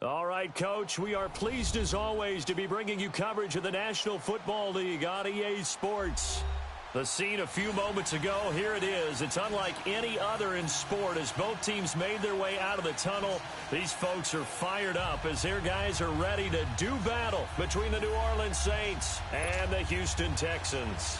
All right, Coach, we are pleased as always to be bringing you coverage of the National Football League on EA Sports. The scene a few moments ago, here it is. It's unlike any other in sport as both teams made their way out of the tunnel. These folks are fired up as their guys are ready to do battle between the New Orleans Saints and the Houston Texans.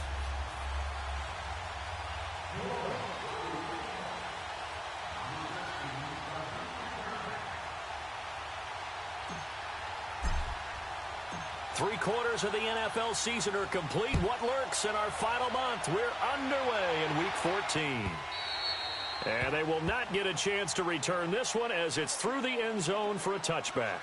Three-quarters of the NFL season are complete. What lurks in our final month? We're underway in Week 14. And they will not get a chance to return this one as it's through the end zone for a touchback.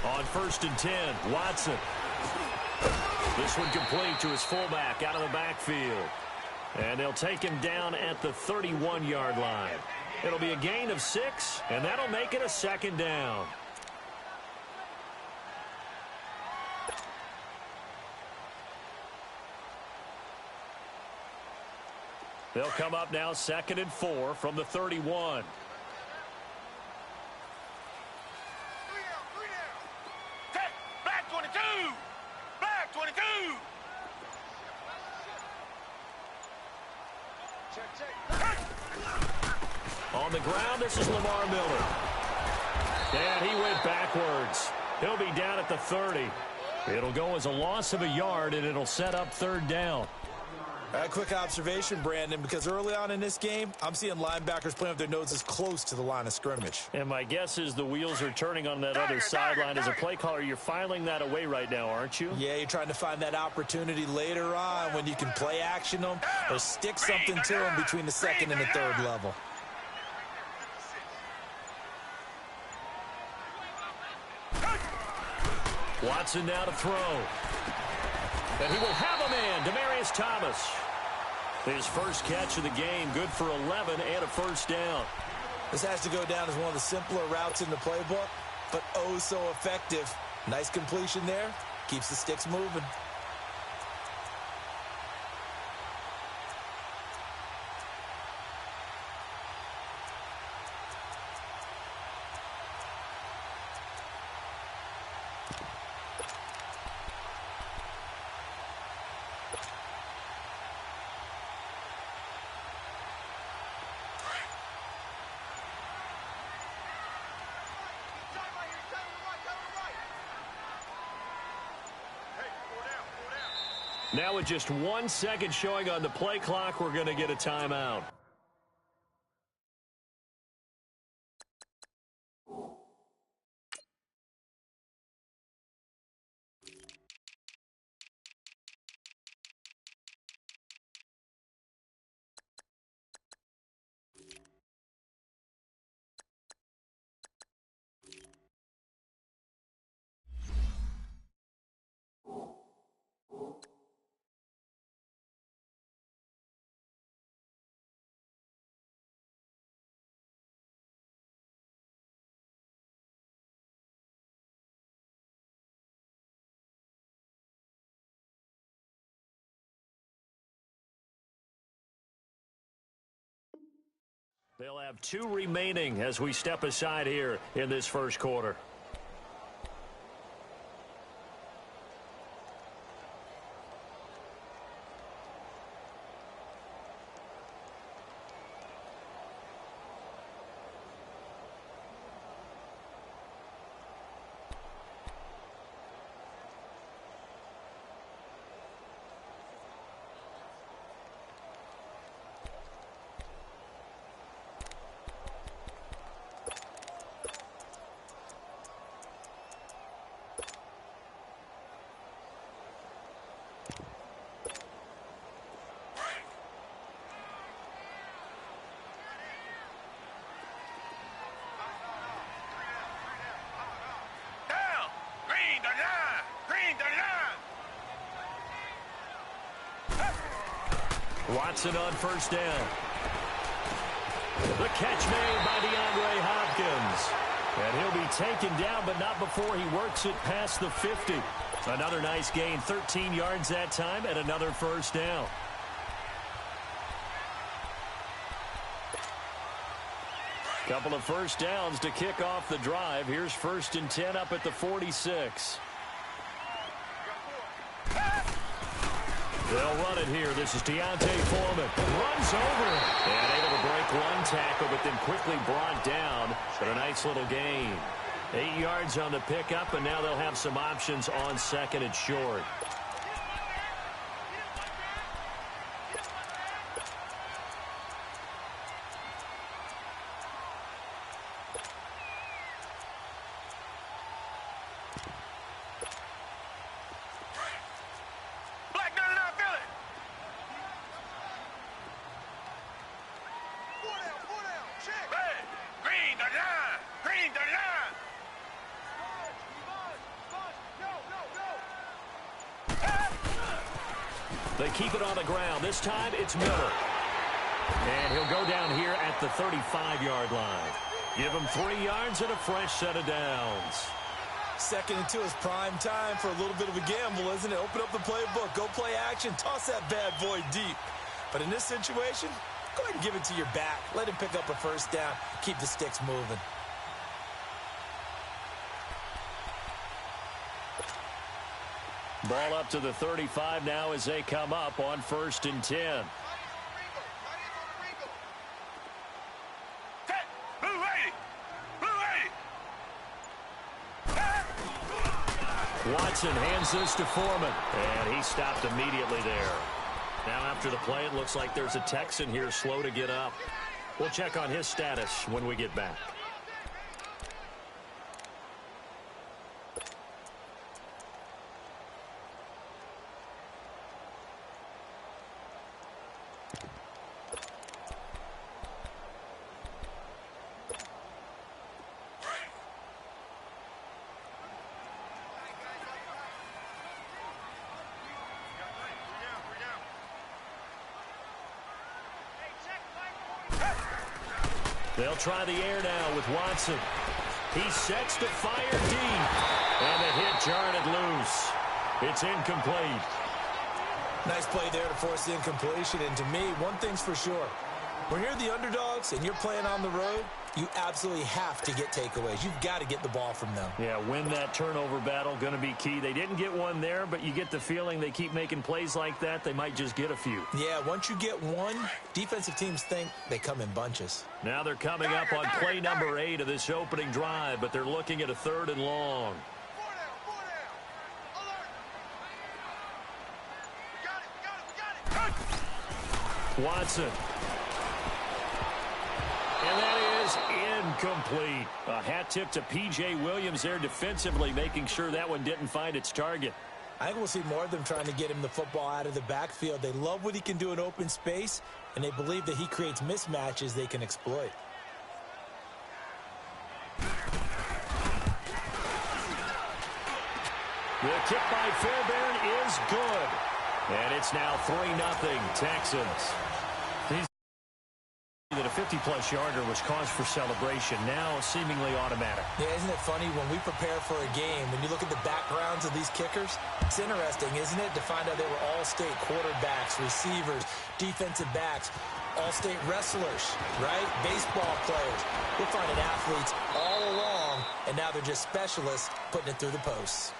On 1st and 10, Watson. This one complete to his fullback out of the backfield. And they'll take him down at the 31-yard line. It'll be a gain of 6, and that'll make it a 2nd down. They'll come up now 2nd and 4 from the 31. On the ground, this is Lamar Miller. And he went backwards. He'll be down at the 30. It'll go as a loss of a yard, and it'll set up 3rd down. A quick observation, Brandon, because early on in this game, I'm seeing linebackers playing with their noses close to the line of scrimmage. And my guess is the wheels are turning on that other sideline. As a play caller, you're filing that away right now, aren't you? Yeah, you're trying to find that opportunity later on when you can play action them or stick something to them between the 2nd and the 3rd level. Watson now to throw. And he will have a man, Demaryius Thomas. His first catch of the game, good for 11 and a 1st down. This has to go down as one of the simpler routes in the playbook, but oh so effective. Nice completion there. Keeps the sticks moving. Now with just 1 second showing on the play clock, we're going to get a timeout. They'll have 2 remaining as we step aside here in this first quarter. Watson on 1st down. The catch made by DeAndre Hopkins. And he'll be taken down, but not before he works it past the 50. Another nice gain, 13 yards that time, and another first down. Couple of first downs to kick off the drive. Here's 1st and 10 up at the 46. They'll run it here. This is Deontay Foreman. Runs over it. And able to break one tackle, but then quickly brought down. But a nice little gain. 8 yards on the pickup, and now they'll have some options on 2nd and short. They keep it on the ground. This time it's Miller. And he'll go down here at the 35-yard line. Give him 3 yards and a fresh set of downs. 2nd and 2 is prime time for a little bit of a gamble, isn't it? Open up the playbook. Go play action. Toss that bad boy deep. But in this situation, go ahead and give it to your back. Let him pick up a first down. Keep the sticks moving. Ball up to the 35 now as they come up on 1st and 10. Watson hands this to Foreman, and he stopped immediately there. Now after the play, it looks like there's a Texan here slow to get up. We'll check on his status when we get back. They'll try the air now with Watson. He sets to fire deep. And the hit jarred loose. It's incomplete. Nice play there to force the incompletion. And to me, one thing's for sure. When you're the underdogs and you're playing on the road, you absolutely have to get takeaways. You've got to get the ball from them. Yeah, win that turnover battle, going to be key. They didn't get one there, but you get the feeling they keep making plays like that, they might just get a few. Yeah, once you get one, defensive teams think they come in bunches. Now they're coming up on play number 8 of this opening drive, but they're looking at a 3rd and long. Watson. And that is incomplete. A hat tip to P.J. Williams there defensively, making sure that one didn't find its target. I think we'll see more of them trying to get him the football out of the backfield. They love what he can do in open space, and they believe that he creates mismatches they can exploit. The kick by Fairbairn is good. And it's now 3-0 Texans. That a 50-plus yarder was cause for celebration, now seemingly automatic. Yeah, isn't it funny when we prepare for a game, when you look at the backgrounds of these kickers, it's interesting, isn't it, to find out they were all-state quarterbacks, receivers, defensive backs, all-state wrestlers, right? Baseball players. We're finding athletes all along, and now they're just specialists putting it through the posts.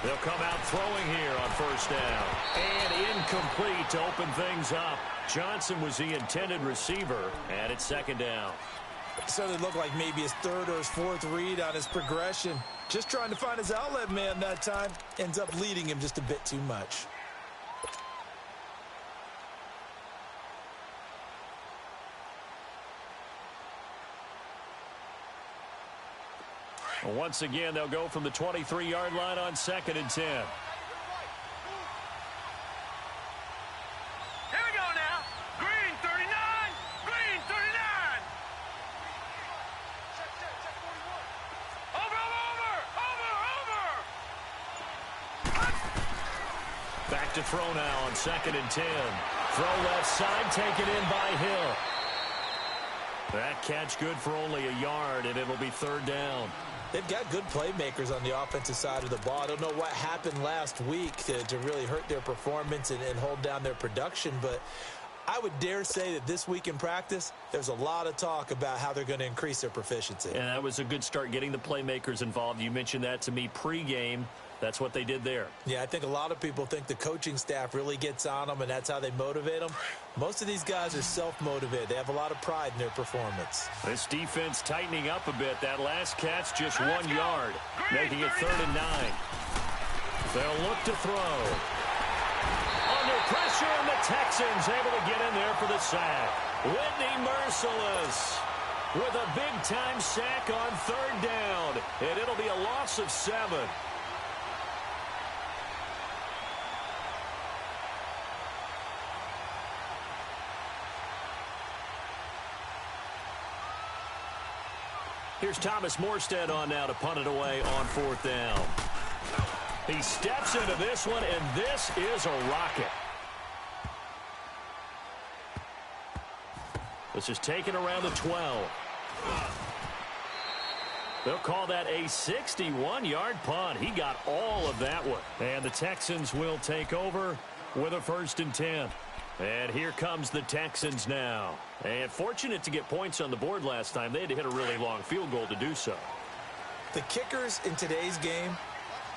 They'll come out throwing here on 1st down. And incomplete to open things up. Johnson was the intended receiver, and it's 2nd down. So it looked like maybe his 3rd or his 4th read on his progression. Just trying to find his outlet man that time. Ends up leading him just a bit too much. Once again, they'll go from the 23-yard line on 2nd and 10. Here we go now. Green 39. Green 39. Over. Back to throw now on 2nd and 10. Throw left side, taken in by Hill. That catch good for only a yard, and it'll be 3rd down. They've got good playmakers on the offensive side of the ball. I don't know what happened last week to really hurt their performance and hold down their production, but I would dare say that this week in practice, there's a lot of talk about how they're going to increase their proficiency. And that was a good start getting the playmakers involved. You mentioned that to me pregame. That's what they did there. Yeah, I think a lot of people think the coaching staff really gets on them, and that's how they motivate them. Most of these guys are self-motivated. They have a lot of pride in their performance. This defense tightening up a bit. That last catch just 1 yard, making it 3rd and 9. They'll look to throw. Under pressure, and the Texans able to get in there for the sack. Whitney merciless with a big-time sack on 3rd down, and it'll be a loss of 7. Here's Thomas Morstead on now to punt it away on 4th down. He steps into this one, and this is a rocket. This is taken around the 12. They'll call that a 61-yard punt. He got all of that one. And the Texans will take over with a 1st and 10. And here comes the Texans now. And fortunate to get points on the board last time. They had to hit a really long field goal to do so. The kickers in today's game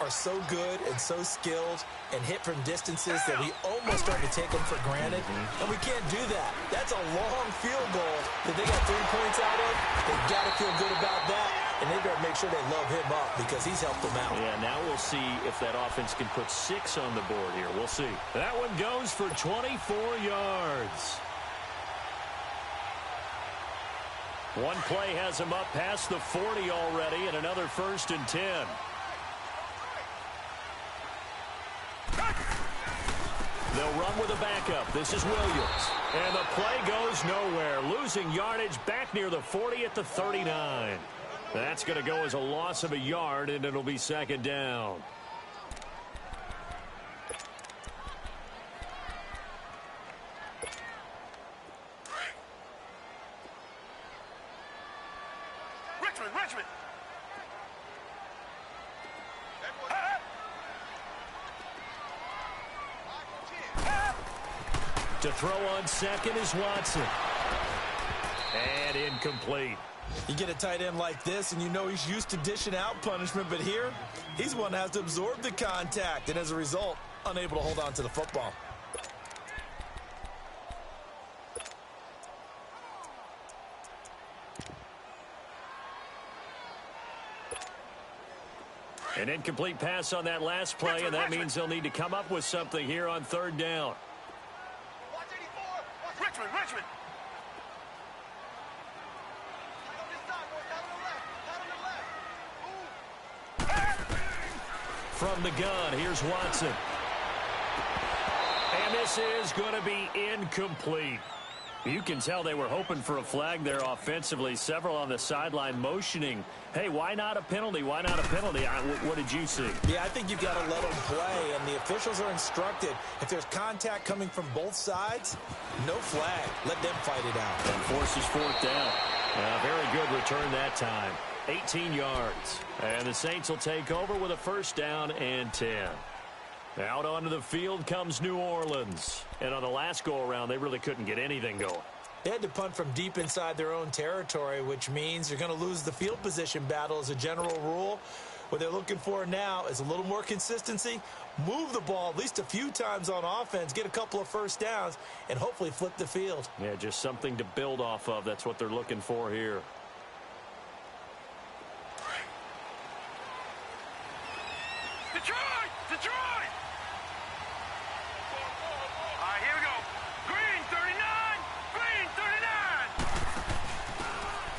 are so good and so skilled and hit from distances that we almost start to take them for granted. And we can't do that. That's a long field goal that they got 3 points out of. They've got to feel good about that. And they've got to make sure they love him up because he's helped them out. Yeah, now we'll see if that offense can put 6 on the board here. We'll see. That one goes for 24 yards. One play has him up past the 40 already, and another 1st and 10. They'll run with a backup. This is Williams. And the play goes nowhere. Losing yardage back near the 40 at the 39. That's going to go as a loss of a yard, and it'll be 2nd down. Richmond. To throw on 2nd is Watson. And incomplete. You get a tight end like this, and you know he's used to dishing out punishment, but here, he's one that has to absorb the contact, and as a result, unable to hold on to the football. An incomplete pass on that last play, and that means they'll need to come up with something here on 3rd down. Richmond. From the gun, here's Watson. And this is going to be incomplete. You can tell they were hoping for a flag there offensively. Several on the sideline motioning, hey, why not a penalty? Why not a penalty? What did you see? Yeah, I think you've got to let them play, and the officials are instructed. If there's contact coming from both sides, no flag. Let them fight it out. And forces 4th down. Very good return that time. 18 yards. And the Saints will take over with a 1st down and 10. Out onto the field comes New Orleans. And on the last go-around, they really couldn't get anything going. They had to punt from deep inside their own territory, which means you're going to lose the field position battle as a general rule. What they're looking for now is a little more consistency, move the ball at least a few times on offense, get a couple of 1st downs, and hopefully flip the field. Yeah, just something to build off of. That's what they're looking for here. Detroit! All right, here we go. Green 39.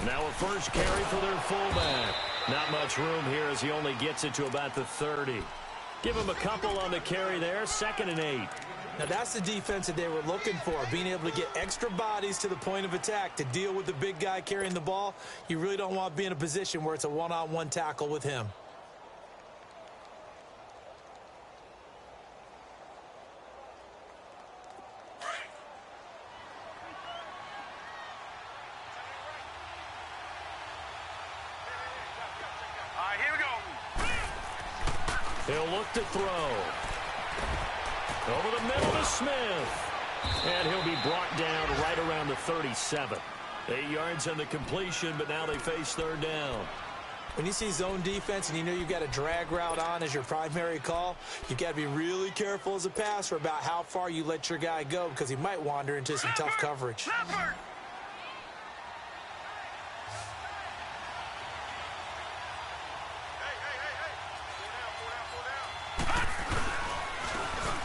Now a first carry for their fullback. Not much room here as he only gets it to about the 30. Give him a couple on the carry there, 2nd and 8. Now that's the defense that they were looking for, being able to get extra bodies to the point of attack to deal with the big guy carrying the ball. You really don't want to be in a position where it's a one-on-one tackle with him. All right, here we go. He'll look to throw. Over the middle to Smith. And he'll be brought down right around the 37. 8 yards on the completion, but now they face 3rd down. When you see zone defense and you know you've got a drag route on as your primary call, you've got to be really careful as a passer about how far you let your guy go because he might wander into some tough coverage. Leopard.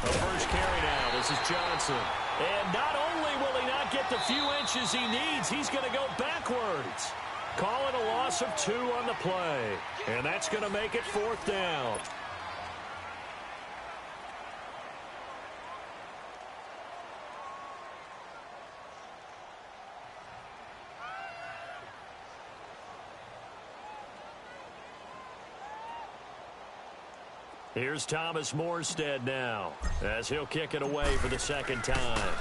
The first carry now. This is Johnson. And not only will he not get the few inches he needs, he's going to go backwards. Call it a loss of 2 on the play. And that's going to make it 4th down. Here's Thomas Morstead now as he'll kick it away for the 2nd time.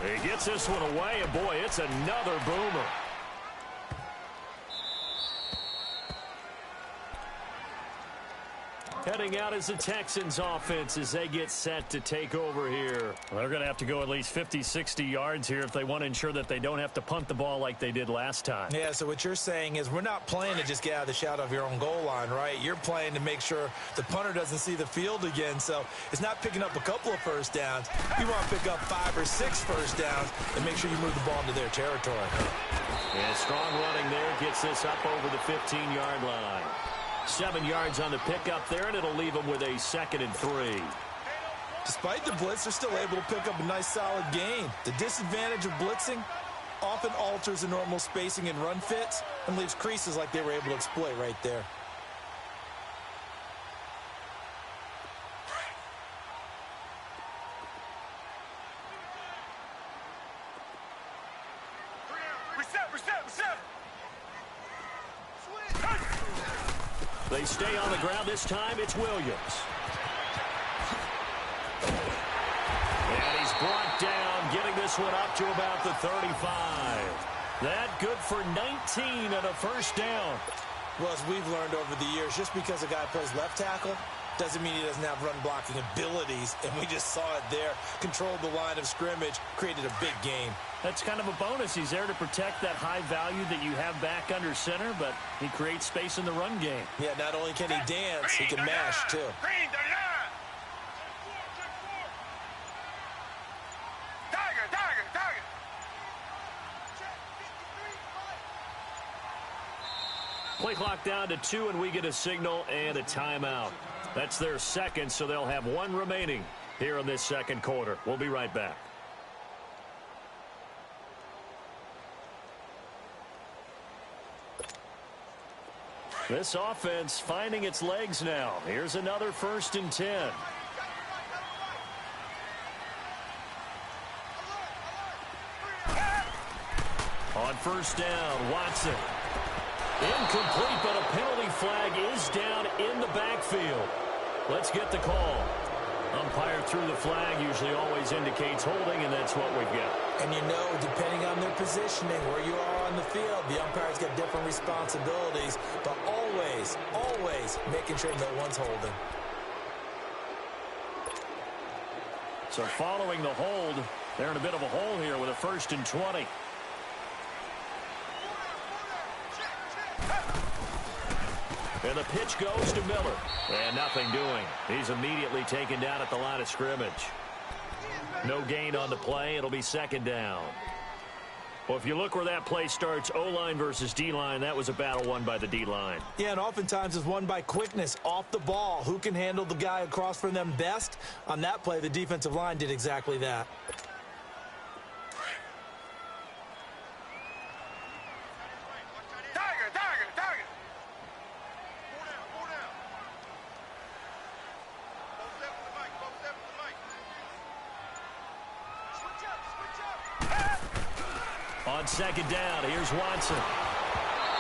He gets this one away, and boy, it's another boomer. Heading out is the Texans offense as they get set to take over here. Well, they're going to have to go at least 50, 60 yards here if they want to ensure that they don't have to punt the ball like they did last time. Yeah, so what you're saying is we're not playing to just get out of the shadow of your own goal line, right? You're playing to make sure the punter doesn't see the field again. So it's not picking up a couple of first downs. You want to pick up 5 or 6 first downs and make sure you move the ball into their territory. And strong running there gets this up over the 15-yard line. 7 yards on the pickup there, and it'll leave them with a 2nd and 3. Despite the blitz, they're still able to pick up a nice, solid gain. The disadvantage of blitzing often alters the normal spacing and run fits and leaves creases like they were able to exploit right there. Reset. They stay on the ground. This time it's Williams. And he's brought down, getting this one up to about the 35. That good for 19 and a first down. Well, as we've learned over the years, just because a guy plays left tackle doesn't mean he doesn't have run blocking abilities, and we just saw it there. Controlled the line of scrimmage, created a big gain. That's kind of a bonus. He's there to protect that high value that you have back under center, but he creates space in the run game. Yeah, not only can he dance, he can mash, too. Green 39. Tiger. Play clock down to 2, and we get a signal and a timeout. That's their 2nd, so they'll have 1 remaining here in this 2nd quarter. We'll be right back. This offense finding its legs now. Here's another 1st and 10. On 1st down, Watson. Incomplete, but a penalty flag is down in the backfield. Let's get the call. Umpire threw the flag, usually always indicates holding, and that's what we've got. And you know, depending on their positioning, where you are on the field, the umpire's got different responsibilities, but always making sure no one's holding. So following the hold, they're in a bit of a hole here with a 1st and 20. And the pitch goes to Miller. And nothing doing. He's immediately taken down at the line of scrimmage. No gain on the play. It'll be 2nd down. Well, if you look where that play starts, O-line versus D-line, that was a battle won by the D-line. Yeah, and oftentimes it's won by quickness off the ball. Who can handle the guy across from them best? On that play, the defensive line did exactly that. Tiger. on second down. Here's Watson.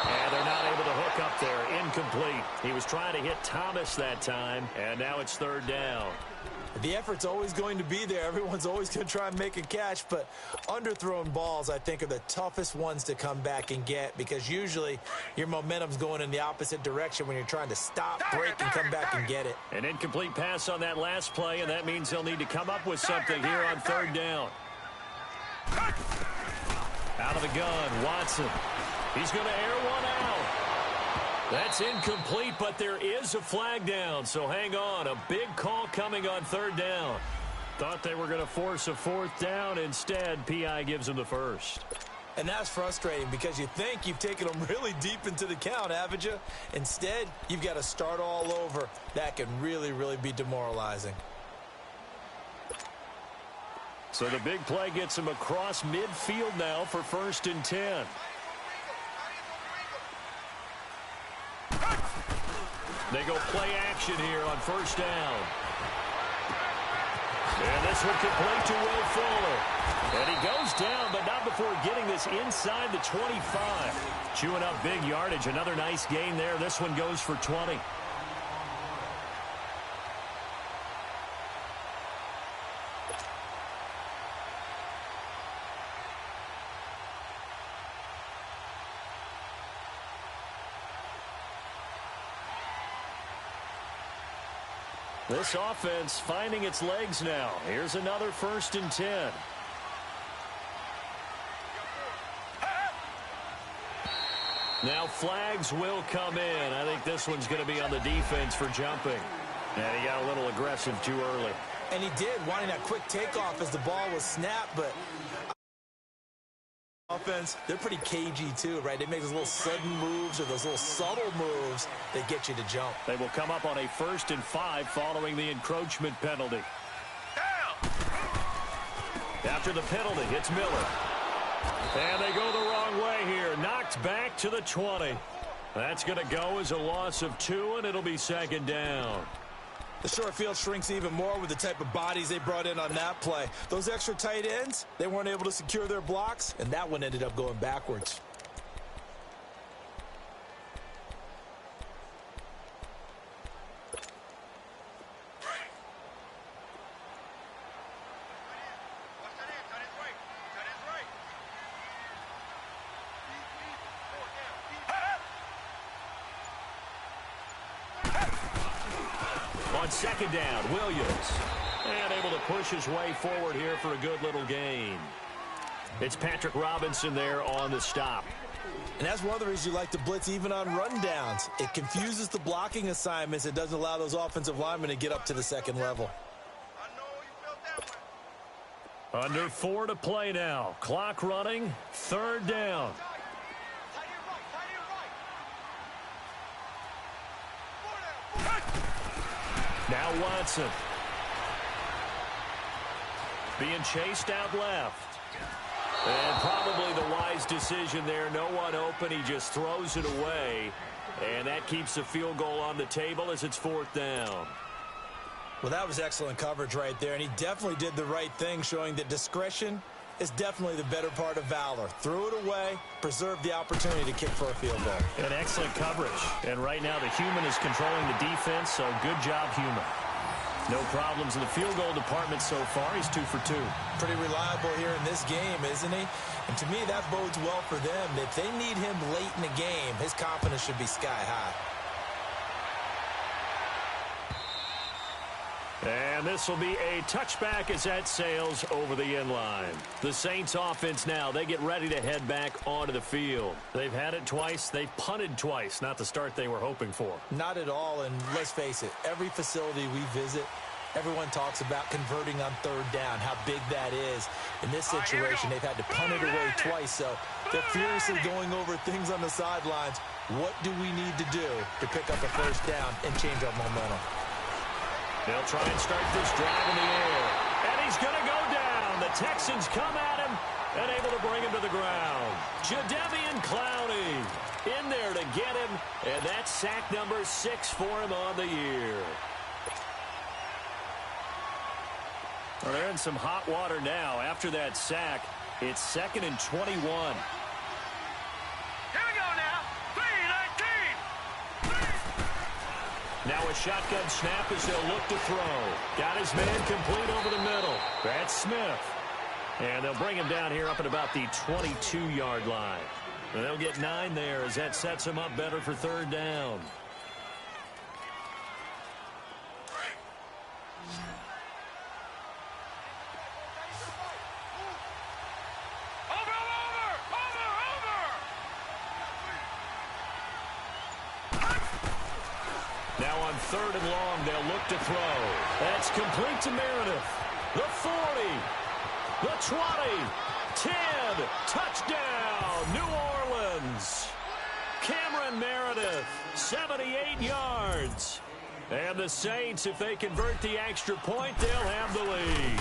And they're not able to hook up there. Incomplete. He was trying to hit Thomas that time, and now it's third down. The effort's always going to be there. Everyone's always going to try and make a catch, but underthrown balls, I think, are the toughest ones to come back and get because usually your momentum's going in the opposite direction when you're trying to stop, break, and come back and get it. An incomplete pass on that last play, and that means they'll need to come up with something here on third down. Out of the gun, Watson. He's going to air one out. That's incomplete, but there is a flag down, so hang on. A big call coming on third down. Thought they were going to force a fourth down. Instead, P.I. gives them the first. And that's frustrating because you think you've taken them really deep into the count, haven't you? Instead, you've got to start all over. That can really, really be demoralizing. So the big play gets him across midfield now for 1st and 10. They go play action here on 1st down. And this one complete to Will Fuller. And he goes down, but not before getting this inside the 25. Chewing up big yardage. Another nice gain there. This one goes for 20. This offense finding its legs now. Here's another 1st and 10. Now flags will come in. I think this one's going to be on the defense for jumping. And he got a little aggressive too early. And he did, wanting that quick takeoff as the ball was snapped, but offense, they're pretty cagey too, right? They make those little sudden moves or those little subtle moves that get you to jump. They will come up on a 1st and 5 following the encroachment penalty. After the penalty, it's Miller. And they go the wrong way here. Knocked back to the 20. That's going to go as a loss of 2, and it'll be 2nd down. The short field shrinks even more with the type of bodies they brought in on that play. Those extra tight ends, they weren't able to secure their blocks, and that one ended up going backwards. On 2nd down, Williams. And able to push his way forward here for a good little gain. It's Patrick Robinson there on the stop. And that's one of the reasons you like to blitz even on rundowns. It confuses the blocking assignments. It doesn't allow those offensive linemen to get up to the second level. Under 4 to play now. Clock running. 3rd down. Now Watson. Being chased out left. And probably the wise decision there. No one open. He just throws it away. And that keeps the field goal on the table as it's 4th down. Well, that was excellent coverage right there. And he definitely did the right thing, showing that discretion is definitely the better part of valor. Threw it away, preserved the opportunity to kick for a field goal. And excellent coverage. And right now the human is controlling the defense, so good job, human. No problems in the field goal department so far. He's 2 for 2. Pretty reliable here in this game, isn't he? And to me, that bodes well for them. If they need him late in the game, his confidence should be sky high. And this will be a touchback as that sails over the end line. The Saints offense now, they get ready to head back onto the field. They've had it twice. They've punted twice. Not the start they were hoping for. Not at all, and let's face it, every facility we visit, everyone talks about converting on 3rd down, how big that is. In this situation, they've had to punt it away twice, so they're furiously going over things on the sidelines. What do we need to do to pick up a 1st down and change our momentum? They'll try and start this drive in the air. And he's going to go down. The Texans come at him and able to bring him to the ground. Jadeveon Clowney in there to get him. And that's sack number 6 for him on the year. Well, they're in some hot water now after that sack. It's 2nd and 21. Here we go now. 3-19. Now a shotgun snap as they'll look to throw. Got his man complete over the middle. That's Smith. And they'll bring him down here up at about the 22-yard line. And they'll get 9 there as that sets him up better for 3rd down. Now on 3rd and long, they'll look to throw. That's complete to Meredith. The 40, the 20, 10, touchdown, New Orleans. Cameron Meredith, 78 yards. And the Saints, if they convert the extra point, they'll have the lead.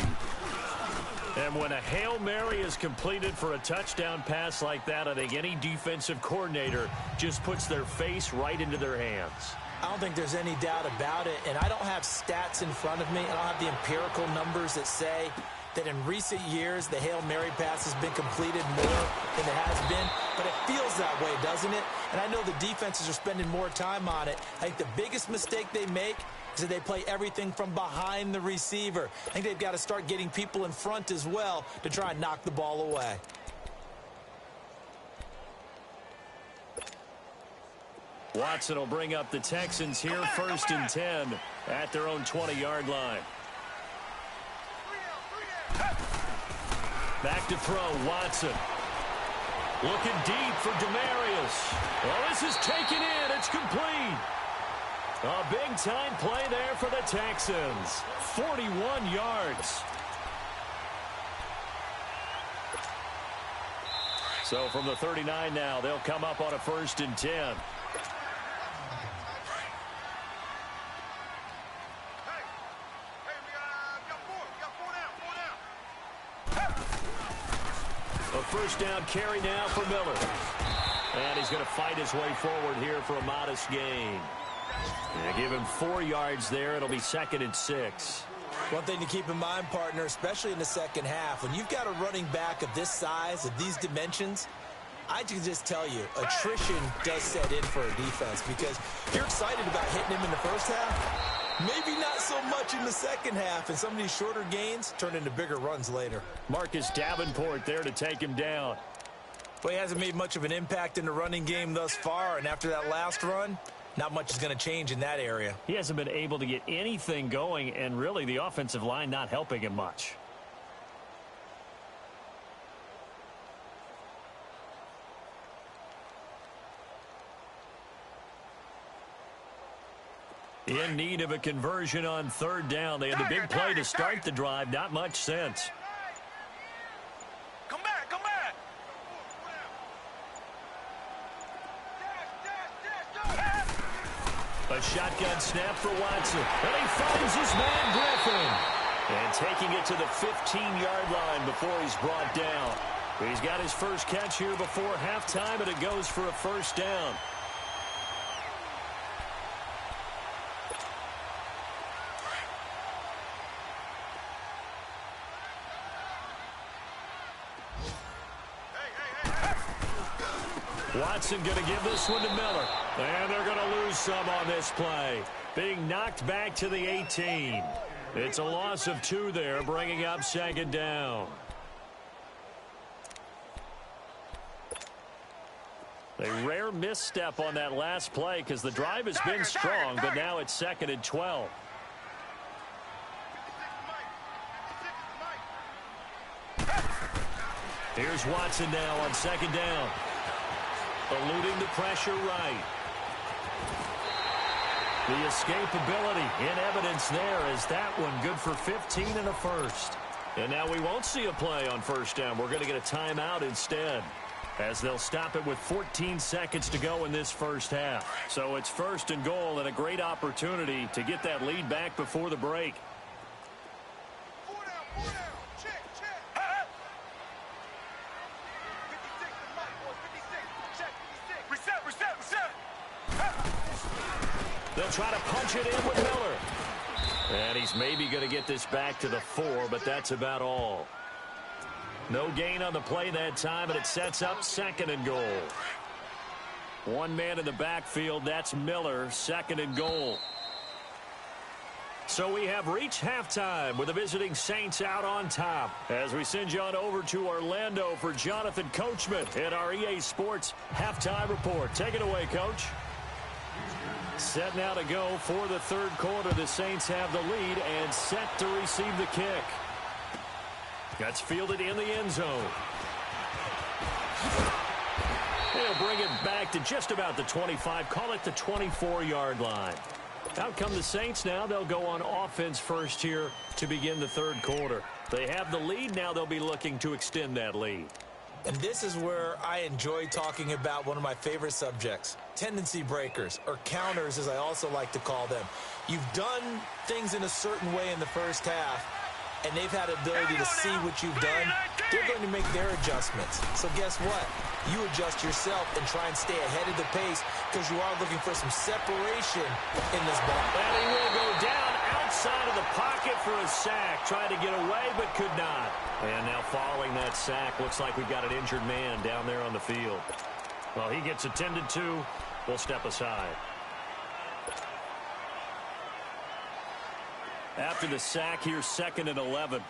And when a Hail Mary is completed for a touchdown pass like that, I think any defensive coordinator just puts their face right into their hands. I don't think there's any doubt about it, and I don't have stats in front of me. I don't have the empirical numbers that say that in recent years the Hail Mary pass has been completed more than it has been, but it feels that way, doesn't it? And I know the defenses are spending more time on it. I think the biggest mistake they make is that they play everything from behind the receiver. I think they've got to start getting people in front as well to try and knock the ball away. Watson will bring up the Texans here 1st and 10 at their own 20-yard line. Back to throw, Watson. Looking deep for Demarius. Well, this is taken in. It's complete. A big-time play there for the Texans. 41 yards. So from the 39 now, they'll come up on a 1st and 10. A 1st down carry now for Miller. And he's going to fight his way forward here for a modest gain. And give him 4 yards there. It'll be 2nd and 6. One thing to keep in mind, partner, especially in the second half, when you've got a running back of this size, of these dimensions, I can just tell you, attrition does set in for a defense because you're excited about hitting him in the first half. Maybe not so much in the second half, and some of these shorter gains turn into bigger runs later. Marcus Davenport there to take him down. Well, he hasn't made much of an impact in the running game thus far, and after that last run, not much is going to change in that area. He hasn't been able to get anything going, and really the offensive line not helping him much. In need of a conversion on 3rd down. They had the big play to start the drive. Not much sense. Come back, come back. A shotgun snap for Watson. And he finds his man Griffin. And taking it to the 15-yard line before he's brought down. He's got his first catch here before halftime, and it goes for a 1st down. Watson going to give this one to Miller. And they're going to lose some on this play. Being knocked back to the 18. It's a loss of 2 there, bringing up 2nd down. A rare misstep on that last play because the drive has been strong, but now it's 2nd and 12. Here's Watson now on 2nd down. Eluding the pressure right. The escapability in evidence there as that one good for 15 and a 1st. And now we won't see a play on 1st down. We're going to get a timeout instead as they'll stop it with 14 seconds to go in this first half. So it's 1st and goal and a great opportunity to get that lead back before the break. They'll try to punch it in with Miller. And he's maybe going to get this back to the 4, but that's about all. No gain on the play that time, and it sets up 2nd and goal. One man in the backfield, that's Miller, 2nd and goal. So we have reached halftime with the visiting Saints out on top. As we send you on over to Orlando for Jonathan Coachman in our EA Sports Halftime Report. Take it away, Coach. Set now to go for the 3rd quarter. The Saints have the lead and set to receive the kick. That's fielded in the end zone. They'll bring it back to just about the 25, call it the 24-yard line. Out come the Saints now. They'll go on offense first here to begin the 3rd quarter. They have the lead. Now they'll be looking to extend that lead. And this is where I enjoy talking about one of my favorite subjects, tendency breakers, or counters as I also like to call them. You've done things in a certain way in the first half, and they've had the ability to see what you've done. They're going to make their adjustments. So guess what? You adjust yourself and try and stay ahead of the pace because you are looking for some separation in this ball. And he will go down outside of the pocket for a sack. Tried to get away but could not. And now following that sack, looks like we've got an injured man down there on the field. Well, he gets attended to. We'll step aside. After the sack, here's 2nd and 11.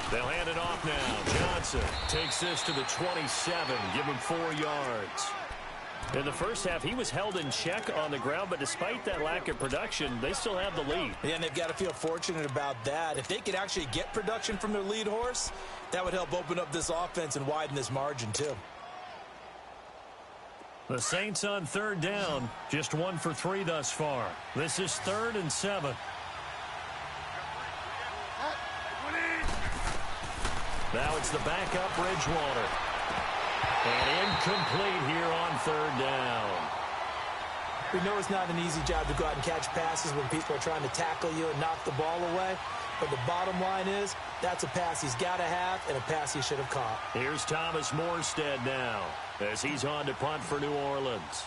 They'll hand it off now. Johnson takes this to the 27. Give him 4 yards. In the first half, he was held in check on the ground, but despite that lack of production, they still have the lead. Yeah, and they've got to feel fortunate about that. If they could actually get production from their lead horse, that would help open up this offense and widen this margin too. The Saints on 3rd down, just 1 for 3 thus far. This is 3rd and 7. Now it's the backup Bridgewater. And incomplete here on 3rd down. We know it's not an easy job to go out and catch passes when people are trying to tackle you and knock the ball away. But the bottom line is, that's a pass he's got to have and a pass he should have caught. Here's Thomas Morstead now as he's on to punt for New Orleans.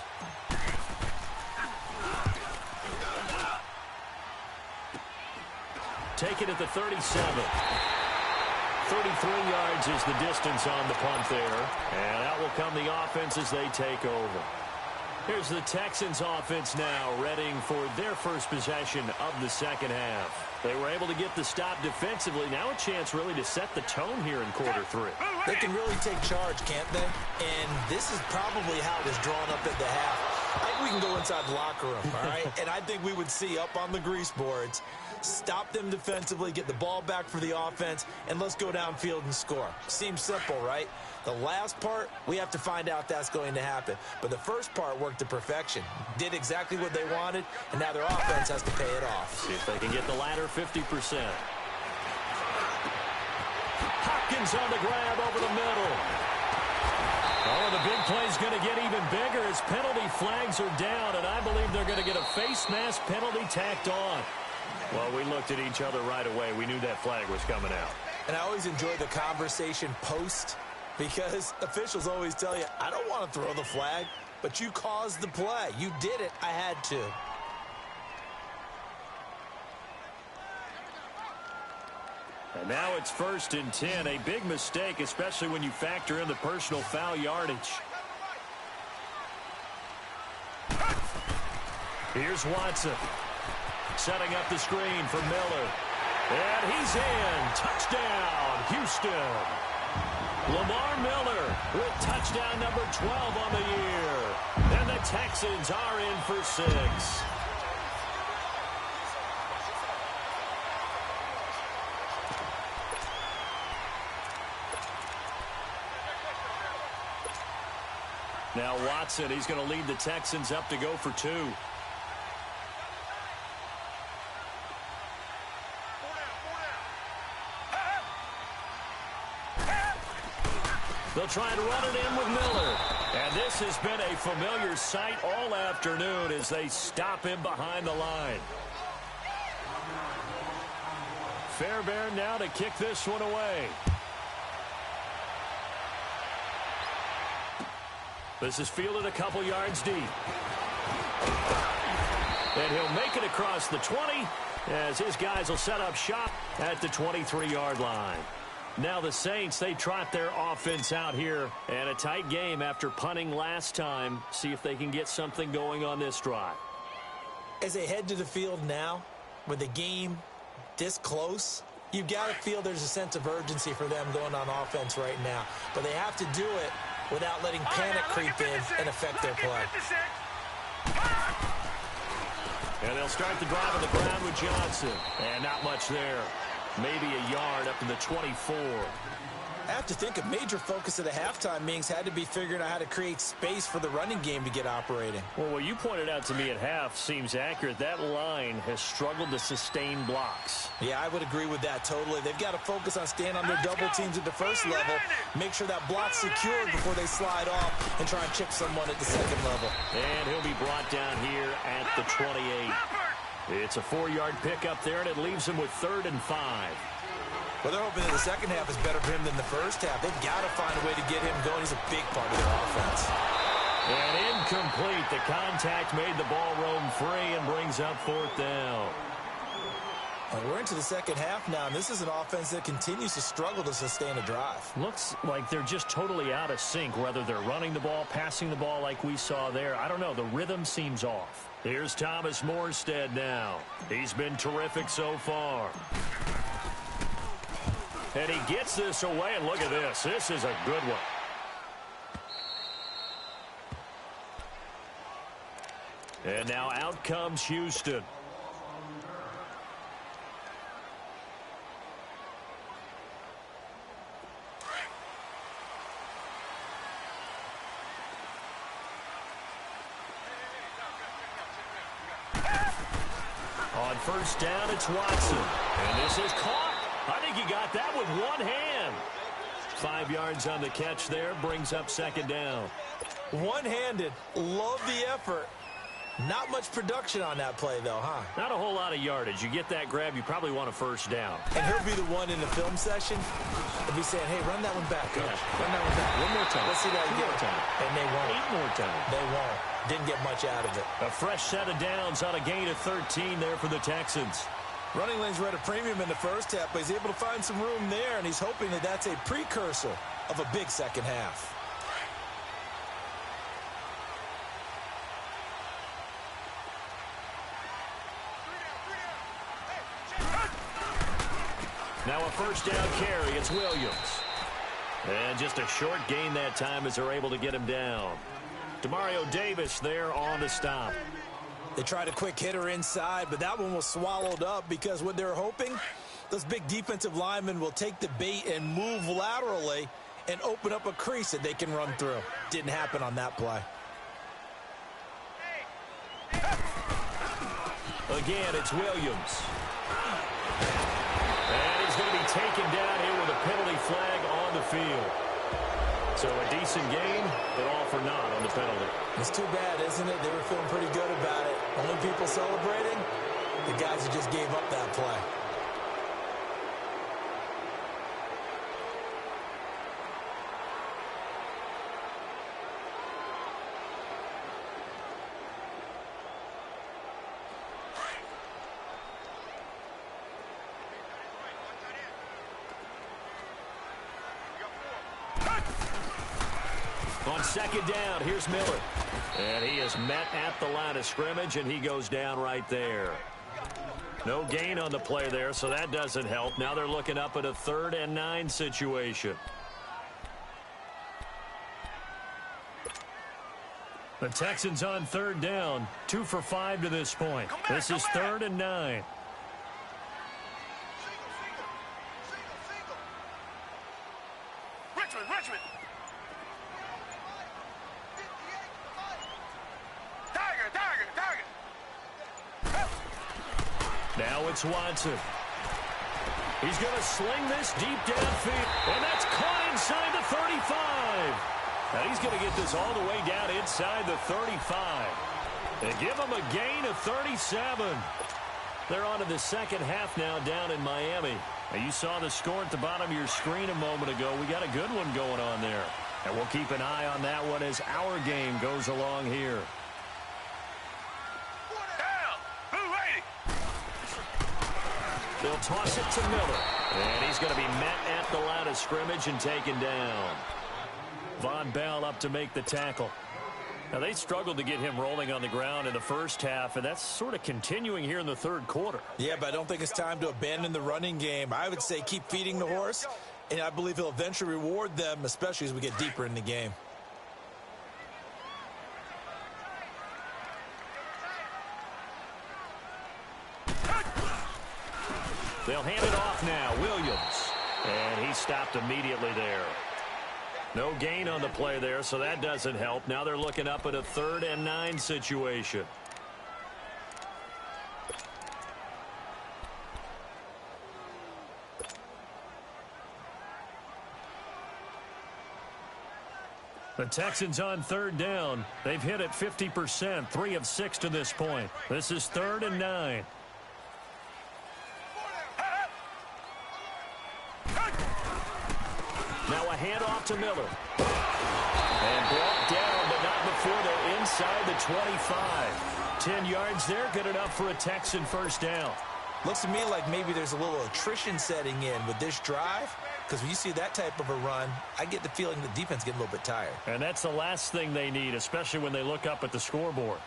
Take it at the 37. 33 yards is the distance on the punt there. And out will come the offense as they take over. Here's the Texans offense now, readying for their first possession of the 2nd half. They were able to get the stop defensively. Now a chance really to set the tone here in quarter 3. They can really take charge, can't they? And this is probably how it was drawn up at the half. I think we can go inside the locker room, all right? And I think we would see up on the grease boards, stop them defensively, get the ball back for the offense, and let's go downfield and score. Seems simple, right? The last part, we have to find out that's going to happen. But the first part worked to perfection. Did exactly what they wanted, and now their offense has to pay it off. See if they can get the latter 50%. Hopkins on the grab over the middle. Oh, the big play's going to get even bigger as penalty flags are down, and I believe they're going to get a face mask penalty tacked on. Well, we looked at each other right away. We knew that flag was coming out. And I always enjoy the conversation post, because officials always tell you, I don't want to throw the flag, but you caused the play. You did it. I had to. And now it's 1st and 10. A big mistake, especially when you factor in the personal foul yardage. Here's Watson. Setting up the screen for Miller. And he's in. Touchdown, Houston. Lamar Miller with touchdown number 12 on the year. And the Texans are in for 6. Now Watson, he's going to lead the Texans up to go for 2. They'll try and run it in with Miller. And this has been a familiar sight all afternoon as they stop him behind the line. Fairbairn now to kick this one away. This is fielded a couple yards deep. And he'll make it across the 20 as his guys will set up shop at the 23-yard line. Now the Saints, they trot their offense out here. And a tight game after punting last time. See if they can get something going on this drive. As they head to the field now, with the game this close, you've got to feel there's a sense of urgency for them going on offense right now. But they have to do it without letting panic creep in and affect their play. And they'll start the drive on the ground with Johnson. And not much there. Maybe a yard up to the 24. I have to think a major focus of the halftime meetings had to be figuring out how to create space for the running game to get operating. Well, what you pointed out to me at half seems accurate. That line has struggled to sustain blocks. Yeah, I would agree with that totally. They've got to focus on staying on their double teams at the first level, make sure that block's secured before they slide off and try and chip someone at the second level. And he'll be brought down here at the 28. It's a 4-yard pickup there, and it leaves him with 3rd and 5. Well, they're hoping that the second half is better for him than the first half. They've got to find a way to get him going. He's a big part of their offense. And incomplete. The contact made the ball roam free and brings up 4th down. And we're into the second half now, and this is an offense that continues to struggle to sustain a drive. Looks like they're just totally out of sync, whether they're running the ball, passing the ball like we saw there. I don't know. The rhythm seems off. Here's Thomas Morstead now. He's been terrific so far. And he gets this away, and look at this. This is a good one. And now out comes Houston. On first down, it's Watson. And this is caught. I think he got that with one hand. 5 yards on the catch there, brings up 2nd down. One-handed. Love the effort. Not much production on that play, though, huh? Not a whole lot of yardage. You get that grab, you probably want a first down. And he'll be the one in the film session. He'll be saying, hey, run that one back, coach. Yeah. Run that one back. One more time. Let's see that Two again. more time. And they won't. 8 more times. They won't. Didn't get much out of it. A fresh set of downs on a gain of 13 there for the Texans. Running lanes were at a premium in the first half, but he's able to find some room there, and he's hoping that that's a precursor of a big second half. Now a first down carry. It's Williams. And just a short gain that time as they're able to get him down. Demario Davis there on the stop. They tried a quick hitter inside, but that one was swallowed up because what they're hoping, those big defensive linemen will take the bait and move laterally and open up a crease that they can run through. Didn't happen on that play. Again, it's Williams. And he's going to be taken down here with a penalty flag on the field. So a decent game, but all for naught on the penalty. It's too bad, isn't it? They were feeling pretty good about it. Only people celebrating, the guys who just gave up that play. On second down, here's Miller. And he is met at the line of scrimmage, and he goes down right there. No gain on the play there, so that doesn't help. Now they're looking up at a 3rd and 9 situation. The Texans on 3rd down, 2 for 5 to this point. This is 3rd and 9. Richmond. Target. Now it's Watson. He's going to sling this deep downfield, and that's caught inside the 35. Now he's going to get this all the way down inside the 35. And give him a gain of 37. They're on to the second half now down in Miami. Now you saw the score at the bottom of your screen a moment ago. We got a good one going on there. And we'll keep an eye on that one as our game goes along here. They'll toss it to Miller. And he's going to be met at the line of scrimmage and taken down. Von Bell up to make the tackle. Now, they struggled to get him rolling on the ground in the first half, and that's sort of continuing here in the third quarter. Yeah, but I don't think it's time to abandon the running game. I would say keep feeding the horse, and I believe he'll eventually reward them, especially as we get deeper in the game. They'll hand it off now. Williams. And he stopped immediately there. No gain on the play there, so that doesn't help. Now they're looking up at a 3rd and 9 situation. The Texans on 3rd down. They've hit it 50%, 3 of 6 to this point. This is 3rd and 9. Now a handoff to Miller. And brought down, but not before they're inside the 25. 10 yards there, good enough for a Texan first down. Looks to me like maybe there's a little attrition setting in with this drive, because when you see that type of a run, I get the feeling the defense getting a little bit tired. And that's the last thing they need, especially when they look up at the scoreboard.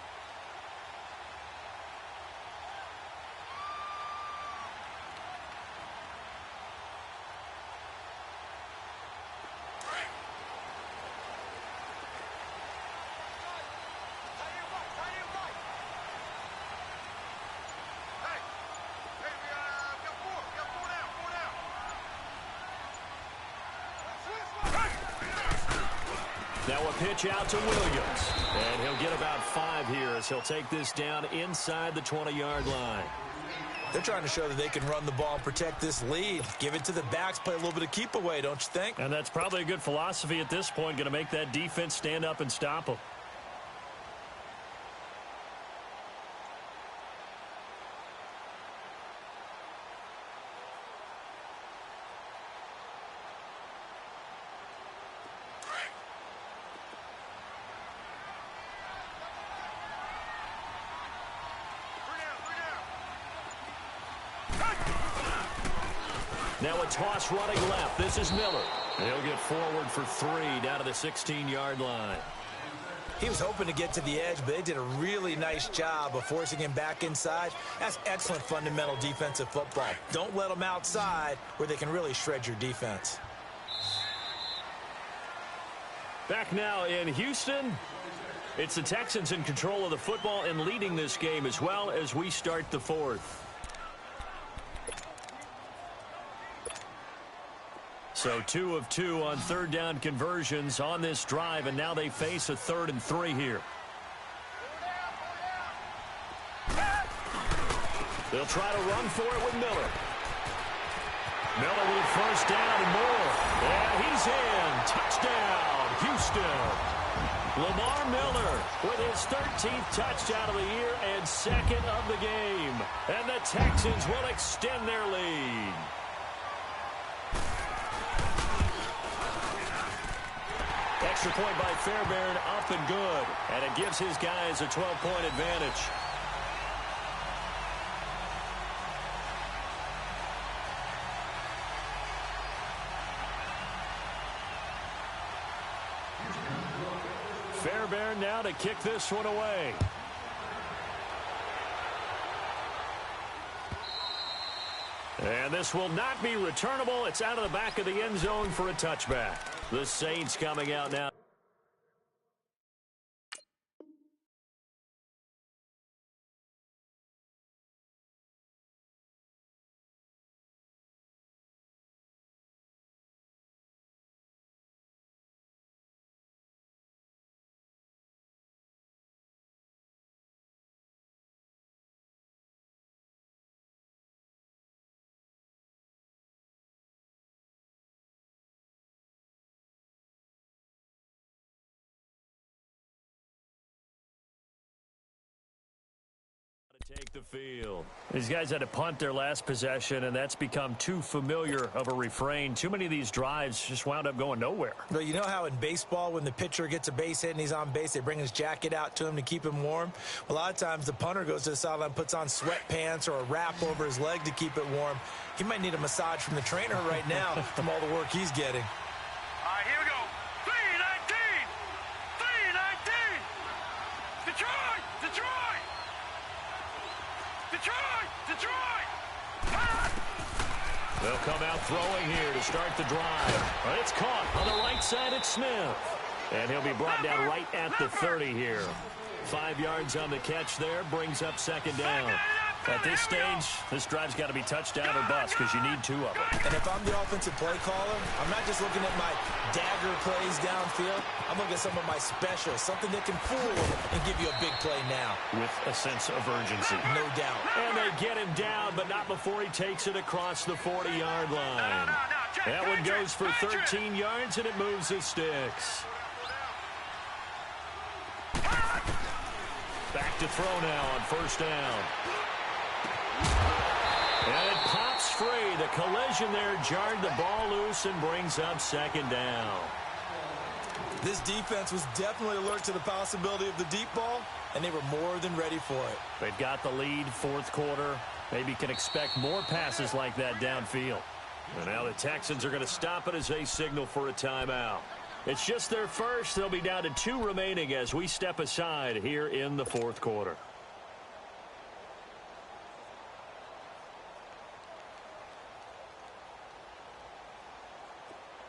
Now a pitch out to Williams. And he'll get about 5 here as he'll take this down inside the 20-yard line. They're trying to show that they can run the ball and protect this lead. Give it to the backs, play a little bit of keep away, don't you think? And that's probably a good philosophy at this point, going to make that defense stand up and stop them. Now a toss running left. This is Miller. He'll get forward for 3 down to the 16-yard line. He was hoping to get to the edge, but they did a really nice job of forcing him back inside. That's excellent fundamental defensive football. Don't let them outside where they can really shred your defense. Back now in Houston. It's the Texans in control of the football and leading this game as well as we start the 4th. So 2 of 2 on 3rd down conversions on this drive, and now they face a 3rd and 3 here. They'll try to run for it with Miller. Miller with first down and more. And he's in. Touchdown, Houston. Lamar Miller with his 13th touchdown of the year and 2nd of the game. And the Texans will extend their lead. Extra point by Fairbairn, up and good. And it gives his guys a 12-point advantage. Fairbairn now to kick this one away. And this will not be returnable. It's out of the back of the end zone for a touchback. The Saints coming out now. Take the field. These guys had to punt their last possession, and that's become too familiar of a refrain. Too many of these drives just wound up going nowhere. Well, you know how in baseball when the pitcher gets a base hit and he's on base, they bring his jacket out to him to keep him warm? Well, a lot of times the punter goes to the sideline, puts on sweatpants or a wrap over his leg to keep it warm. He might need a massage from the trainer right now from all the work he's getting. All right, here we go. 319! 319! Detroit! Detroit! Detroit! Detroit! They'll come out throwing here to start the drive. But it's caught on the right side at Smith. And he'll be brought down right at the 30 here. 5 yards on the catch there, brings up second down. At this stage, this drive's got to be touchdown or bust because you need 2 of them. And if I'm the offensive play caller, I'm not just looking at my dagger plays downfield. I'm looking at some of my specials, something that can fool and give you a big play now. With a sense of urgency. No doubt. And they get him down, but not before he takes it across the 40-yard line. That one goes for 13 yards, and it moves the sticks. Back to throw now on first down. And it pops free. The collision there jarred the ball loose and brings up second down. This defense was definitely alert to the possibility of the deep ball, and they were more than ready for it. They've got the lead, fourth quarter. Maybe can expect more passes like that downfield. And now the Texans are going to stop it as they signal for a timeout. It's just their first. They'll be down to 2 remaining as we step aside here in the fourth quarter.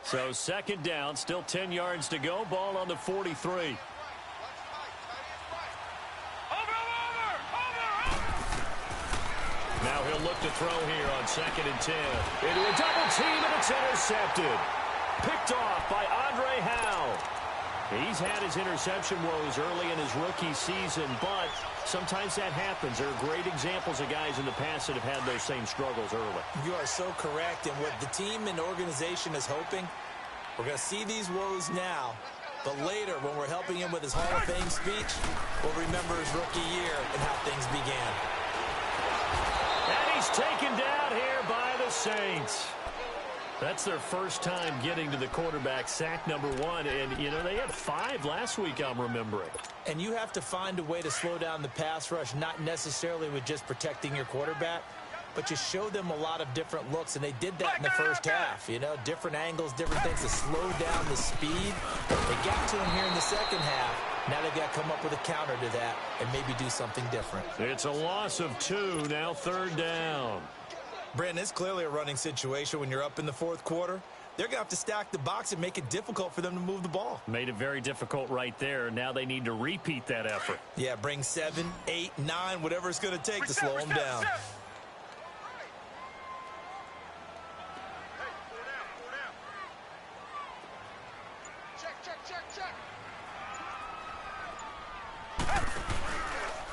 So second down, still 10 yards to go. Ball on the 43. Now he'll look to throw here on second and 10. Into a double team, and it's intercepted. Picked off by Andre Howe. He's had his interception woes early in his rookie season, but sometimes that happens. There are great examples of guys in the past that have had those same struggles early. You are so correct, and what the team and organization is hoping, we're going to see these woes now, but later when we're helping him with his Hall of Fame speech, we'll remember his rookie year and how things began. And he's taken down here by the Saints. That's their first time getting to the quarterback, sack number 1. And, you know, they had 5 last week, I'm remembering. And you have to find a way to slow down the pass rush, not necessarily with just protecting your quarterback, but you show them a lot of different looks, and they did that in the first half. You know, different angles, different things to slow down the speed. They got to him here in the second half. Now they've got to come up with a counter to that and maybe do something different. It's a loss of 2, now third down. Brandon, it's clearly a running situation when you're up in the fourth quarter. They're going to have to stack the box and make it difficult for them to move the ball. Made it very difficult right there. Now they need to repeat that effort. Yeah, bring 7, 8, 9, whatever it's going to take to slow them down.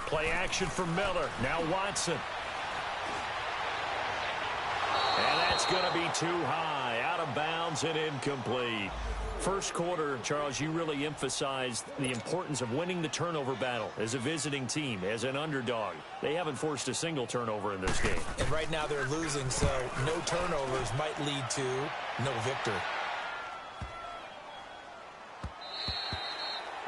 Play action for Miller. Now Watson. And that's going to be too high. Out of bounds and incomplete. First quarter, Charles, you really emphasized the importance of winning the turnover battle as a visiting team, as an underdog. They haven't forced a single turnover in this game. And right now they're losing, so no turnovers might lead to no victory.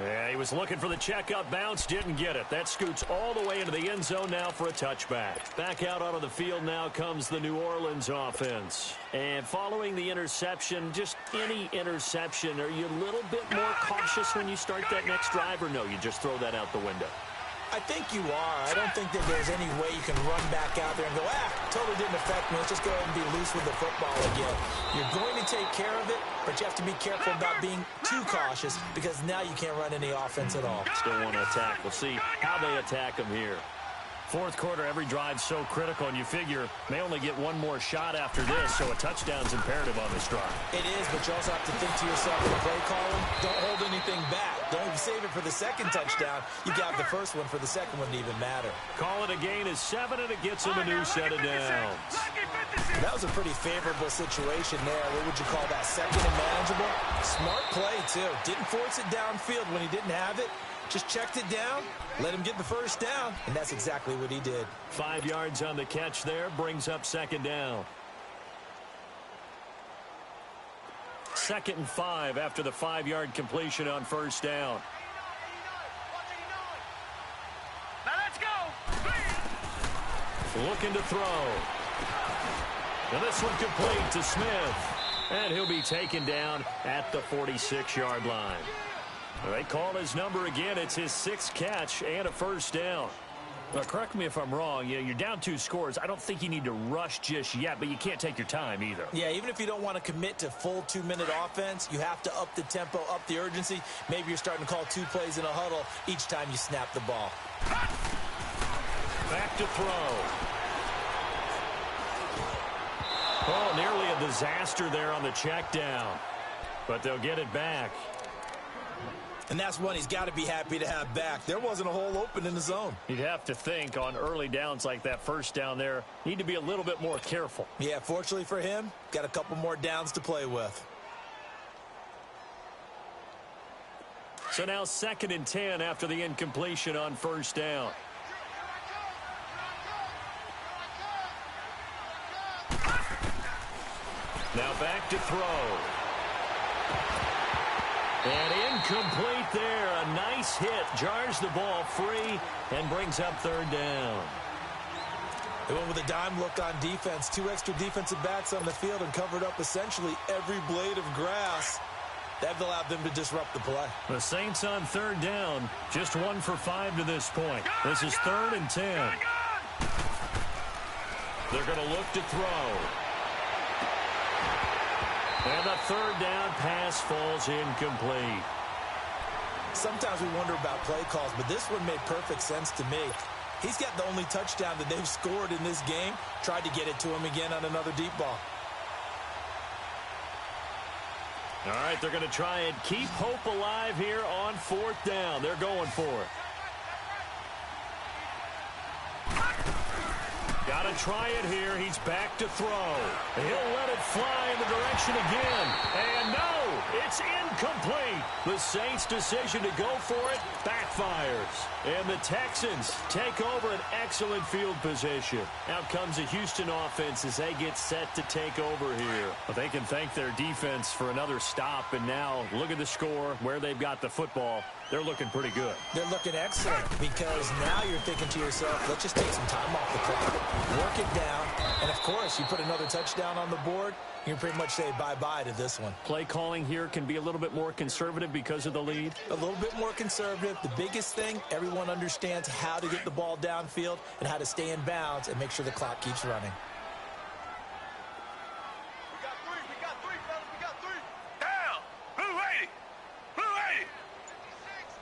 Yeah, he was looking for the checkup bounce, didn't get it. That scoots all the way into the end zone now for a touchback. Back out onto the field now comes the New Orleans offense. And following the interception, just any interception, are you a little bit more cautious when you start that next drive, or no, you just throw that out the window? I think you are. I don't think that there's any way you can run back out there and go, totally didn't affect me. Let's just go ahead and be loose with the football again. You're going to take care of it, but you have to be careful about being too cautious because now you can't run any offense at all. Still want to attack. We'll see how they attack them here. Fourth quarter, every drive's so critical, and you figure may only get one more shot after this, so a touchdown's imperative on this drive. It is, but you also have to think to yourself in the play calling, don't hold anything back. Don't save it for the second touchdown. You got the first one for the second one to even matter. Call it a gain of 7, and it gets him a new set of downs. That was a pretty favorable situation there. What would you call that? Second and manageable? Smart play, too. Didn't force it downfield when he didn't have it. Just checked it down, let him get the first down, and that's exactly what he did. 5 yards on the catch there, brings up second down. 2nd and 5 after the 5-yard completion on first down. Now let's go. Looking to throw. And this one complete to Smith. And he'll be taken down at the 46-yard line. They call his number again. It's his 6th catch and a first down. Now, correct me if I'm wrong. You're down 2 scores. I don't think you need to rush just yet, but you can't take your time either. Yeah, even if you don't want to commit to full 2-minute offense, you have to up the tempo, up the urgency. Maybe you're starting to call 2 plays in a huddle each time you snap the ball. Back to throw. Oh, nearly a disaster there on the check down. But they'll get it back. And that's one he's got to be happy to have back. There wasn't a hole open in the zone. You'd have to think on early downs like that first down there, need to be a little bit more careful. Yeah, fortunately for him, got a couple more downs to play with. So now 2nd and 10 after the incompletion on first down. Now back to throw. And incomplete there. A nice hit. Jars the ball free and brings up 3rd down. They went with a dime look on defense. 2 extra defensive backs on the field and covered up essentially every blade of grass. That allowed them to disrupt the play. The Saints on 3rd down. Just 1 for 5 to this point. This is 3rd and 10. They're going to look to throw. And the 3rd down pass falls incomplete. Sometimes we wonder about play calls, but this one made perfect sense to me. He's got the only touchdown that they've scored in this game. Tried to get it to him again on another deep ball. All right, they're going to try and keep hope alive here on 4th down. They're going for it. Got to try it here. He's back to throw. He'll let it fly in the direction again. And no, it's incomplete. The Saints' decision to go for it backfires. And the Texans take over an excellent field position. Out comes the Houston offense as they get set to take over here. But they can thank their defense for another stop. And now look at the score, where they've got the football. They're looking pretty good. They're looking excellent because now you're thinking to yourself, let's just take some time off the clock, work it down, and of course, you put another touchdown on the board, you can pretty much say bye-bye to this one. Play calling here can be a little bit more conservative because of the lead. A little bit more conservative. The biggest thing, everyone understands how to get the ball downfield and how to stay in bounds and make sure the clock keeps running. We got three, fellas. We got 3. Down. Blue 80. Blue 80.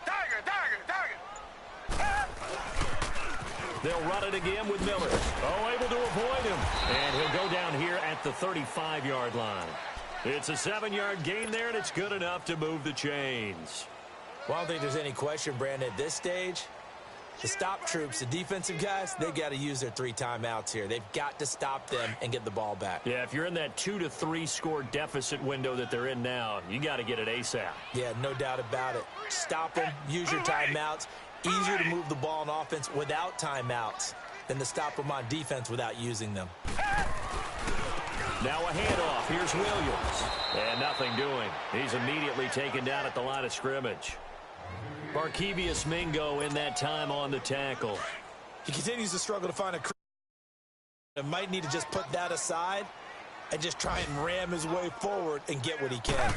Tiger. They'll run it again with Miller. Oh, able to avoid him. And he'll go down here at the 35-yard line. It's a 7-yard gain there, and it's good enough to move the chains. Well, I don't think there's any question, Brandon, at this stage, the stop troops, the defensive guys, they've got to use their 3 timeouts here. They've got to stop them and get the ball back. Yeah, if you're in that 2 to 3 score deficit window that they're in now, you got to get it ASAP. Yeah, no doubt about it. Stop them, use your timeouts. Easier to move the ball on offense without timeouts than to stop them on defense without using them. Now a handoff. Here's Williams. And nothing doing. He's immediately taken down at the line of scrimmage. Barkevious Mingo in that time on the tackle. He continues to struggle to find a might need to just put that aside and just try and ram his way forward and get what he can.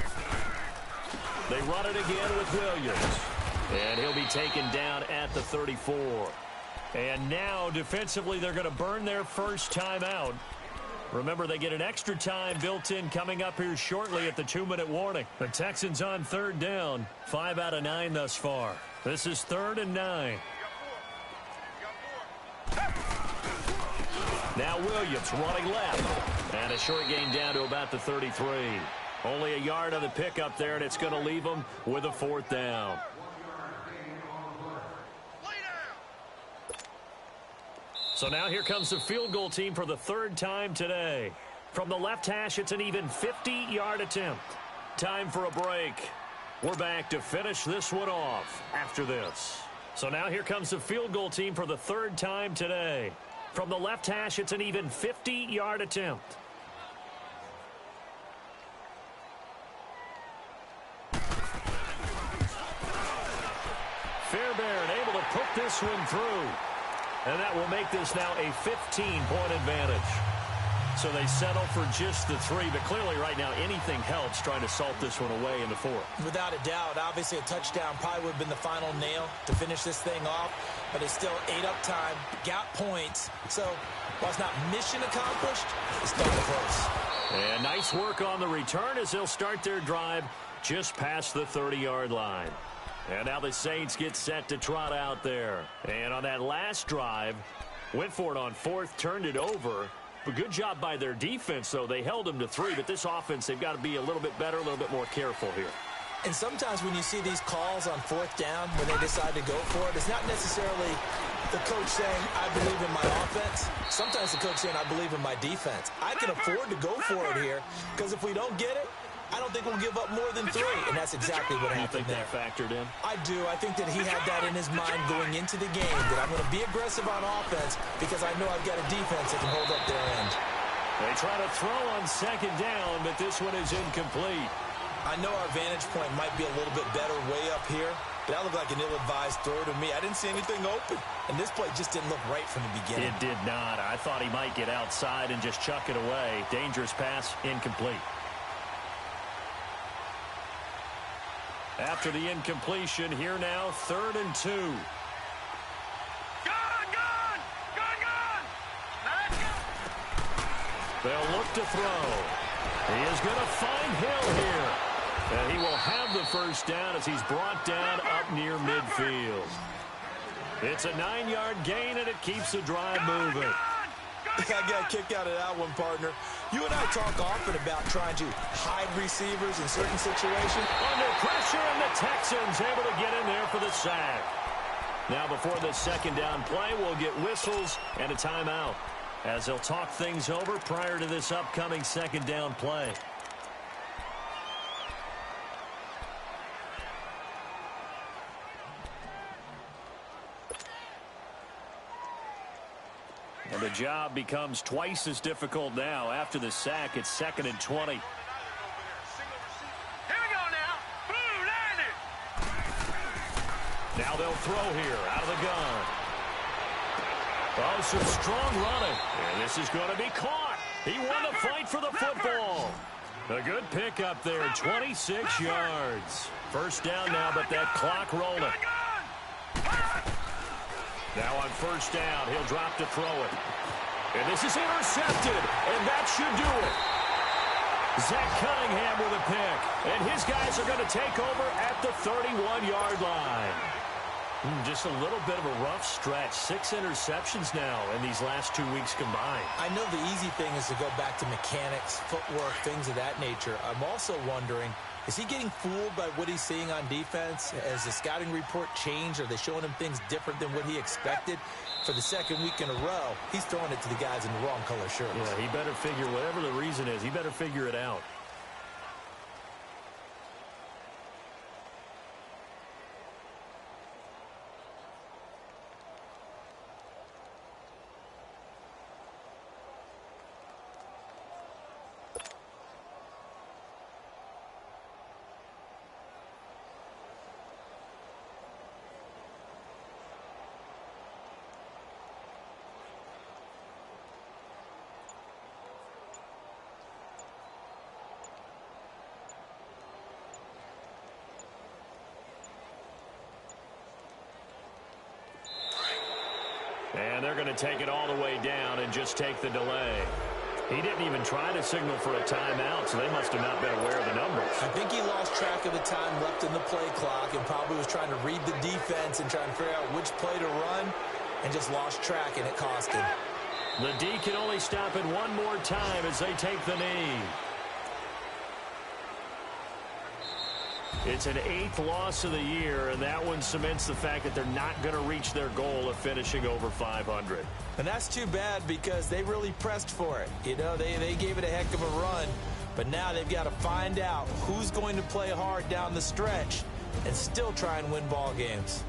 They run it again with Williams. And he'll be taken down at the 34. And now, defensively, they're going to burn their first timeout. Remember, they get an extra time built in coming up here shortly at the 2-minute warning. The Texans on 3rd down, 5 out of 9 thus far. This is 3rd and 9. Now Williams running left. And a short gain down to about the 33. Only a yard on the pickup there, and it's going to leave them with a 4th down. So now here comes the field goal team for the 3rd time today. From the left hash, it's an even 50-yard attempt. Time for a break. We're back to finish this one off after this. So now here comes the field goal team for the third time today. From the left hash, it's an even 50-yard attempt. Fairbairn able to put this one through. And that will make this now a 15-point advantage. So they settle for just the 3, but clearly right now anything helps trying to salt this one away in the 4th. Without a doubt, obviously a touchdown probably would have been the final nail to finish this thing off, but it's still 8 up time, got points. So while it's not mission accomplished, it's darn close. And nice work on the return as they'll start their drive just past the 30-yard line. And now the Saints get set to trot out there. And on that last drive, went for it on 4th, turned it over. But good job by their defense, though. They held them to 3, but this offense, they've got to be a little bit better, a little bit more careful here. And sometimes when you see these calls on 4th down, when they decide to go for it, it's not necessarily the coach saying, I believe in my offense. Sometimes the coach saying, I believe in my defense. I can afford to go for it here, because if we don't get it, I don't think we'll give up more than 3, and that's exactly what happened there. You think that factored in? I do. I think that he had that in his mind going into the game, that I'm going to be aggressive on offense because I know I've got a defense that can hold up their end. They try to throw on 2nd down, but this one is incomplete. I know our vantage point might be a little bit better way up here, but that looked like an ill-advised throw to me. I didn't see anything open, and this play just didn't look right from the beginning. It did not. I thought he might get outside and just chuck it away. Dangerous pass, incomplete. After the incompletion, here now, 3rd and 2. Gun! They'll look to throw. He is going to find Hill here. And he will have the first down as he's brought down up near midfield. It's a 9-yard gain, and it keeps the drive moving. I got a kick out of that one, partner. You and I talk often about trying to hide receivers in certain situations. Under pressure, and the Texans able to get in there for the sack. Now before the 2nd down play, we'll get whistles and a timeout as they'll talk things over prior to this upcoming 2nd down play. And the job becomes twice as difficult now. After the sack, it's 2nd and 20. Here we go now. Boom, landed. Now they'll throw here out of the gun. Oh, some strong running. And this is going to be caught. He won the fight for the football. A good pickup there, 26 yards. First down now, but that clock rolling. Now on 1st down, he'll drop to throw it. And this is intercepted, and that should do it. Zach Cunningham with a pick, and his guys are going to take over at the 31-yard line. Just a little bit of a rough stretch. 6 interceptions now in these last 2 weeks combined. I know the easy thing is to go back to mechanics, footwork, things of that nature. I'm also wondering, is he getting fooled by what he's seeing on defense? Has the scouting report changed? Are they showing him things different than what he expected? For the 2nd week in a row, he's throwing it to the guys in the wrong color shirts. Yeah, he better figure, whatever the reason is, he better figure it out. And they're going to take it all the way down and just take the delay. He didn't even try to signal for a timeout, so they must have not been aware of the numbers. I think he lost track of the time left in the play clock and probably was trying to read the defense and trying to figure out which play to run and just lost track, and it cost him. The D can only stop it one more time as they take the knee. It's an 8th loss of the year, and that one cements the fact that they're not going to reach their goal of finishing over 500. And that's too bad because they really pressed for it. You know, they gave it a heck of a run, But now they've got to find out who's going to play hard down the stretch and still try and win ball games.